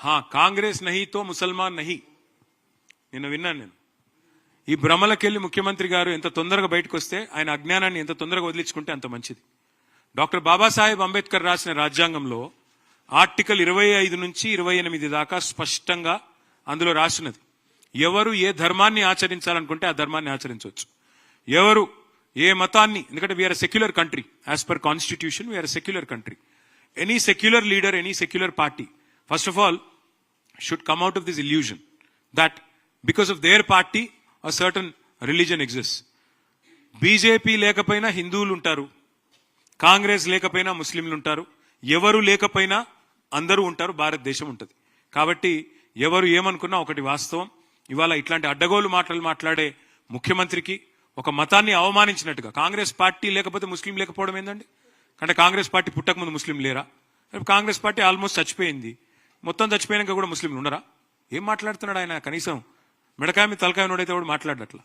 हाँ कांग्रेस नहीं तो मुसलमान नहीं నిన్న విన్నాను నేను ఈ భ్రమలకెళ్ళి ముఖ్యమంత్రి గారు ఎంత తొందరగా బయటకు వస్తే ఆయన అజ్ఞానాన్ని ఎంత తొందరగా వదిలించుకుంటే అంత మంచిది. డాక్టర్ బాబాసాహెబ్ అంబేద్కర్ రాసిన రాజ్యాంగంలో ఆర్టికల్ 25 నుంచి 28 దాకా స్పష్టంగా అందులో రాసినది ఎవరు ఏ ధర్మాన్ని ఆచరించాలనుకుంటే ఆ ధర్మాన్ని ఆచరించవచ్చు. ఎవరు ఏ మతాన్ని, ఎందుకంటే we are secular country, as per constitution we are secular country. Any secular leader, any secular party first of all should come out of this illusion that because of their party a certain religion exists. BJP లేకపోయినా హిందువులు ఉంటారు, కాంగ్రెస్ లేకపోయినా ముస్లింలు ఉంటారు, ఎవరు లేకపోయినా అందరూ ఉంటారు, భారతదేశం ఉంటుంది. కాబట్టి ఎవరు ఏమనుకున్నా ఒకటి వాస్తవం, ఇవాళ ఇట్లాంటి అడ్డగోలు మాటలు మాట్లాడే ముఖ్యమంత్రికి ఒక మతాన్ని అవమానించినట్టుగా, కాంగ్రెస్ పార్టీ లేకపోతే ముస్లిం లేకపోవడం ఏందండి? అంటే కాంగ్రెస్ పార్టీ పుట్టక ముందు ముస్లిం లేరా? కాంగ్రెస్ పార్టీ ఆల్మోస్ట్ చచ్చిపోయింది, మొత్తం చచ్చిపోయాక కూడా ముస్లింలు ఉండరా? ఏం మాట్లాడుతున్నాడు ఆయన? కనీసం మెడకాయ మీద తలకాయ నోడైతే కూడా మాట్లాడట్లా.